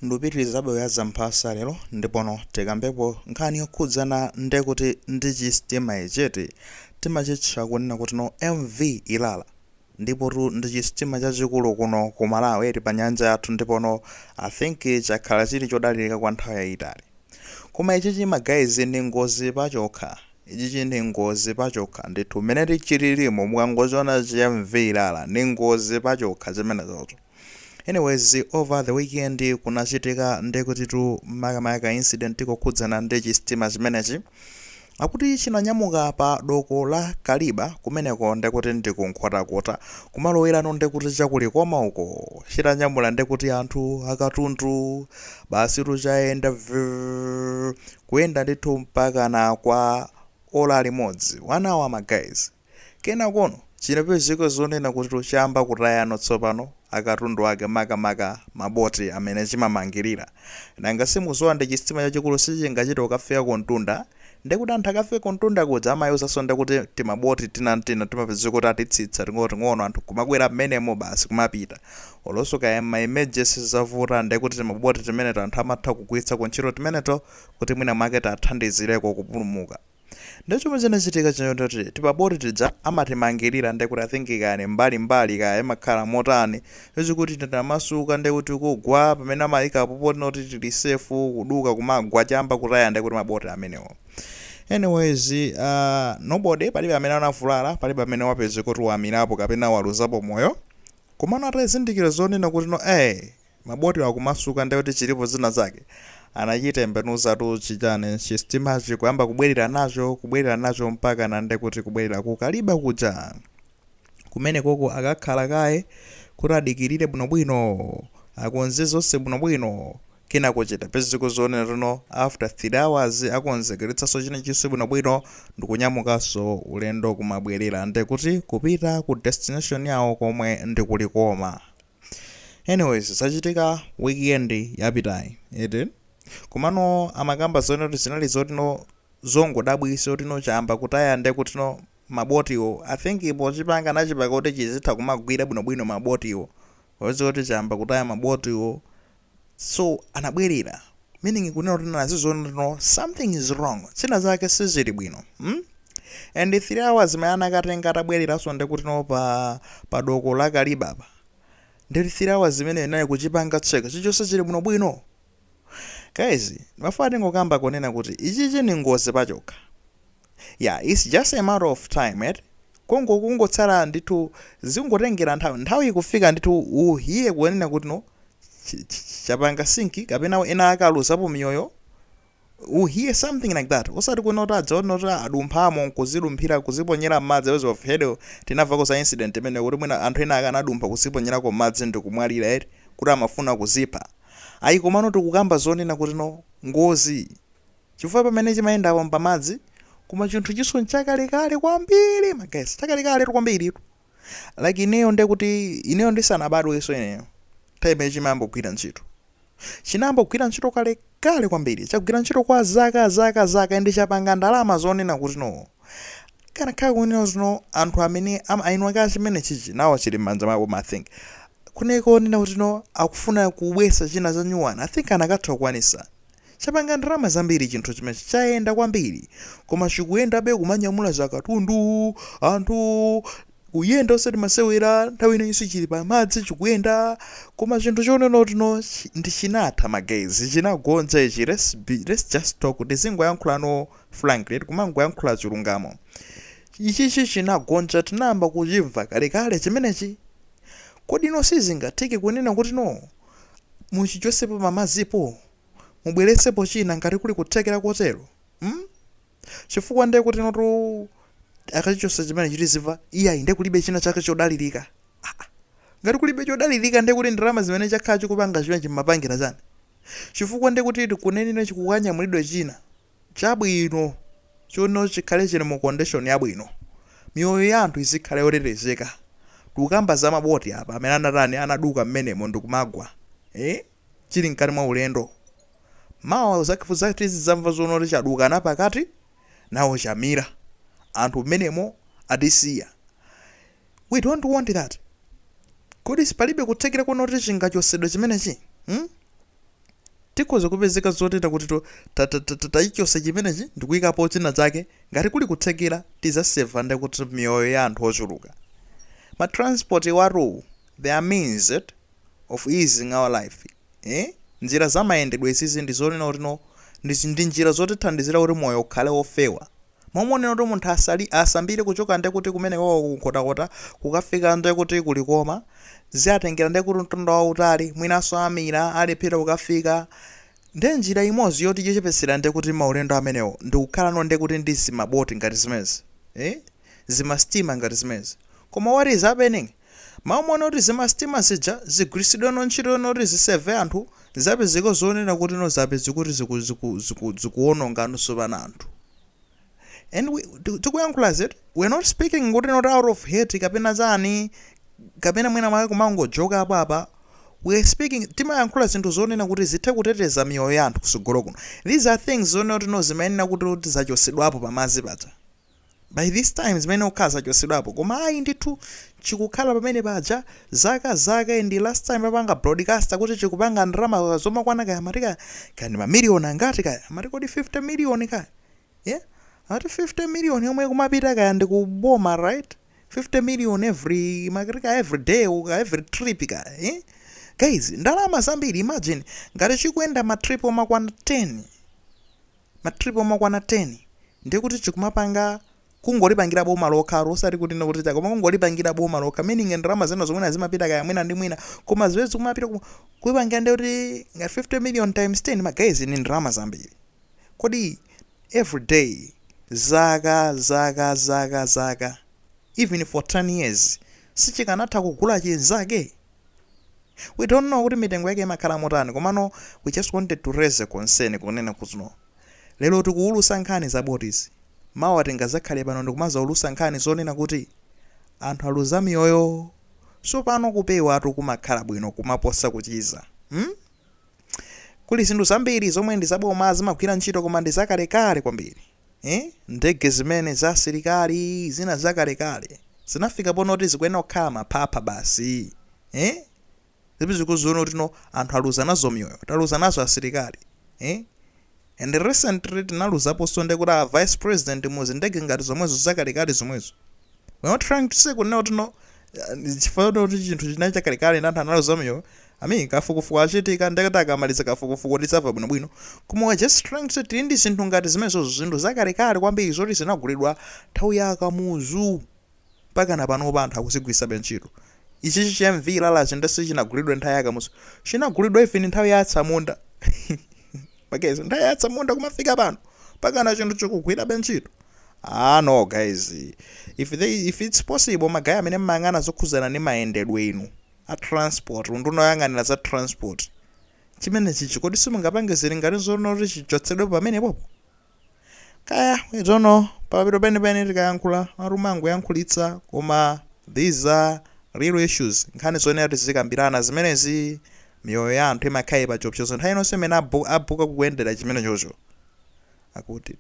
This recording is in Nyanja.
ndupitirizabe ya zamphasa lero ndipono tikambepo nkhani yokhudzana ndekuti ndi chisitima ichiti timachitcha kunena kuti no MV Ilala ndipotu ndi chisitima chachikulu kuno ku Malawi eti pa nyanja yathu ndipono I think chakhala chili chodalirika kwa nthawi yayitali. Koma ichi chimagayizi ndi ngozi pachokha. Ichi ndi ngozi pachokha ndithu mmene tichililimo mukangoziona chi MV Ilala ndi ngozi pachokha zimenezozo. Anyways, over the weekend kunachitika ndekuti tu makamaka incident kokhudzana ndi chisitima chimenechi akuti chinanyamuka pa doko la Kaliba kumeneko ndekuti ndikunkhwatakota kumalowera ndekuti chakulikoma uko chitanyamula ndekuti anthu akatundu basi tuchayenda kuyenda ndithu mpaka na kwa ola limodzi 1 hour magayizi kena kono chinapezeka zonena kuti tuchamba kutayano tsopano akatundu ake makamaka maboti amene chimamangirira nanga simuzowa ndi chisitima chachikulu sichingachita ukafika kontunda ndekuti anthu akafika kontunda kudza amayuzaso ndekuti timaboti tinantina timapezeka kuti atitsitsa ting'ono anthu kumakwera mmenemo basi kumapita olonso kaya ma emergency zavuta ndekuti timaboti timeneto anthu amatha kugwiritsa kuntchito timeneto kuti mwina mwake athandizireko kupulumuka. Ndicho chinachitika chonoti tipaboti tidza amatimangirira ndekuti I think kani mbali kaya emakhala motani kuti tinamasuka ndekuti kugwa pamene amayika popoti noti tili safe kuduka kumagwa chamba kutaya ndekuti maboti amenewo. Anyways, nobody palibe amene anavulala palibe amene wapezeka kuti wamirapo kapena waluzapo moyo komano atazindikira zonena kuti no maboti akumasuka ndekuti chilipo zina zake anachita embenuza tu chichane chisitima kuyamba kubwerera nacho mpaka na ndekuti kubwerera ku Kaliba kuja kumene koko akakhala kaye kuti adikirire bwinobwino akonze zonse bwinobwino kena kuchita peziko zonena tuno after 3 hours akonzekeretsaso chinachonse bwinobwino ndikunyamukanso ulendo kumabwerera ndekuti kupita ku destination yawo komwe ndikulikoma. Anyways, sachitika weekend yapitayi eti kumano amakamba zonoti zinali zotino zongodabwisa otino chamba kutaya ndekuti no mabotiwo I think pochipanga nachipaka kuti chizitha kumagwira bwinobwino mabotiwo kuti chamba kutaya mabotiwo so anabwerera meaning kunena kuti nazizonino something is wrong china zake sizili bwino and 3 hours mayana akatenga atabwereraso ndekuti no pa doko la Kaliba ndeti 3 hours zimene naye kuchipanga tseka chichonse chili bwinobwino. Guys, mafati ngokamba konena kuti ichichi ni ngozi pachokha. Yeah, it's just a matter of time, right? Kungotsala ndithu zingotengera nthawi ikufika ndithu uhiye kuonena kuti no chapanga sinki kapena ena akaluzapo miyoyo uhiye something like that. Osati kunota adzaonota adumphamo kuzilumphira kuziponyera madzi as of head tinavako za incident imene kuti mwina anthu ena akanadumpha kuziponyerako madzi ndikumwalira eti kuti amafuna kuzipha. Ayi komano tikukamba zonena kuti no ngozi chifukwa pamene chimayendapo pamadzi koma chinthu chiso nchakalekale kwambiri magesi chakalekale kwambiri like ineyo ndekuti ineyo ndisanabadweso ineyo time chimayamba kugwira ntchito chinayamba kugwira ntchito kale kwambiri chagwira ntchito kwa zaka ndi chapanga ndalama zonena kuti no kana khala kunena zino anthu amene ainwa kachi chimene chichi nawo chili m'manja mwawo I think kuneko nina kuti no akufuna kubwesa china za nyuwana I think anakatha kukwanisa chapanga ndalama zambiri chinthu chimene chayenda kwambiri koma chikuyenda be kumanyamula zakatundu anthu kuyenda osati masewera nthawi inonso chili pa madzi chikuyenda koma chinthu chonena kuti no ndi chinatha magezi chinagonja ichi let's just talk tizingoyankhula no frankly kumangoyankhula chilungamo ichichi chinagonja tinayamba kuchimva kalekale chimenechi. Kodi no sizingatheke kunena kuti no muchichosepo mamazipo mubweretsepo china ngati kuli kuthekera kotero chifukwa ndekuti kuti notu akachichonse chimene chitiziva iya inde kulibe china chake chodalirika ngati kulibe chodalirika ndekuti ndalama zimene chakhala chikupanga chimene chimapangira chani chifukwa ndekuti kunenena chikukanyamulidwe china chabwino chono chikhale chili mu condition yabwino miyoyo ya anthu izikhale yotetezeka. Tukamba za maboti apa amene anatani anaduka mmenemo ndikumagwa chili mkati mwa ulendo mawa zakifu zati zamva zonoti chaduka napakati nawo chamira anthu mmenemo adisiya. We don't want that. Kodi sipalibe kuthekera kunoti chingachosedwe chimenechi tikhoza kupezeka zoteta kuti tayichonse chimenechi ndikuyikapo china chake ngati kuli kuthekera tizaseva ndi kuti miyoyo ya anthu ochuluka. Ma transport watu they are means of easing our life. Njira za mayendedwe izizi ndi zonena kuti ndi njira zotithandizira kuti moyo ukhale ofewa. Momwe kuti munthu asambire kuchoka ndi kuti kumene kukotakota kukafika ndi kuti kulikoma ziatengera ndi kuti mtunda wautali mwinaso amira alephera kukafika. Ndi njira imodzi yoti yochepetsera ndi kuti maulendo amenewo ndi kukhala ndi kuti ndi zimaboti ngati zimezi, zimastima ngati zimezi. Koma what is happening? Maumona kuti zimastima zija zigwiritsidwa ntchito kuti ziseve anthu zapezeka zonena kuti zapezeka kuti zikuwononga nusu pana anthu. And tikuyankhula zetu, we're not speaking kuti not out of hate kapena zani kapena mwina mwake kumangojoka apa. We're speaking timayankhula zinthu zonena kuti zithe kuteteza miyoyo ya anthu kusogolo kuno. These are things zonena kuti zimayenera kuti zachosedwapo pamazi paja. By this time zimene ukhala zachosedwapo koma ayi ndithu chikukhala pamene paja zaka and last time papanga broadcaster kuti chikupanga ndalama zomakwana kaya matika kani mamiliyoni angati kaya matikodi 50 million kaya. Ati 50 million yomwe kumapita kaya ndi kuboma, right? 50 million every day or every trip kaya. Guys, ndalama zambiri. Imagine ngati chikuenda matrip omakwana 10 ndiye kuti chikumapanga kungolipangira boma lokha osati kuti ndikuti koma kungolipangira boma lokha, meaning ndalama zena zomwe zimapita kaya mwina ndi mwina koma ziwezi kumapita kuipangira ndi kuti ngati 50 million times 10 guys ni ndalama zambiri. Kodi every day zaka even for 10 years sichikanatha kugula chenzake. We don't know kuti mitengo yake imakhala motani komano we just wanted to raise a concern kunena kuti lero tikuulusa nkhani za botis mawa tingazakhale pano ndikumazaulusa nkhani zonena kuti anthu aluza miyoyo so pano kupewa atu kumakhala bwino kumaposa kuchiza. Kuli zinthu zambiri zomwe ndi zaboma zimagwira ntchito koma ndi zakalekale kwambiri. Ndege zimene za asilikali zina zakalekale zinafika ponoti zikuyenera kukhala maphapha basi. Zikuzoona kuti anthu aluza nazo miyoyo, taluza nazo asilikali. And recently tinaluzapo sonde kuti a vice president muzindege ngati zomwezo zakalekale zomwezo. We're not trying to say kunena kuti chifukwa kuti chinthu chinachi chakalekale ndi anthu analuza miyoyo kafukufuku achitika ndekati akamaliza kafukufuku tisava bwinobwino. Koma we're just trying to say tili ndi zinthu ngati zimenezo zinthu zakalekale kwambiri zoti zinagulidwa nthawi ya kamuzu mpaka na pano anthu akuzigwisa ntchito. Ichi cha MV Ilala ndesi chinagulidwa nthawi ya kamuzu, chinagulidwa even nthawi ya Atsamunda. Guys, nthawi ya Atsamunda kumafika pano mpaka na chinthu chokugwira ntchito. No guys, if it's possible magaya amene mmangana zokhuzana ndi mayendedwe inu a transport undunoyang'anira za transport chimene chichi kodi simungapange zili ngati zono kuti chichotsedwe pamene popo kaya we don't know papito penepene tikayankhula marumango yankhulitsa koma these are real issues nkhani zonena kuti zikambirana zimenezi miyoyo ya anthu imakhala pa chopchozo nthawi inonse imene abuka kuyendera chimene chocho akuti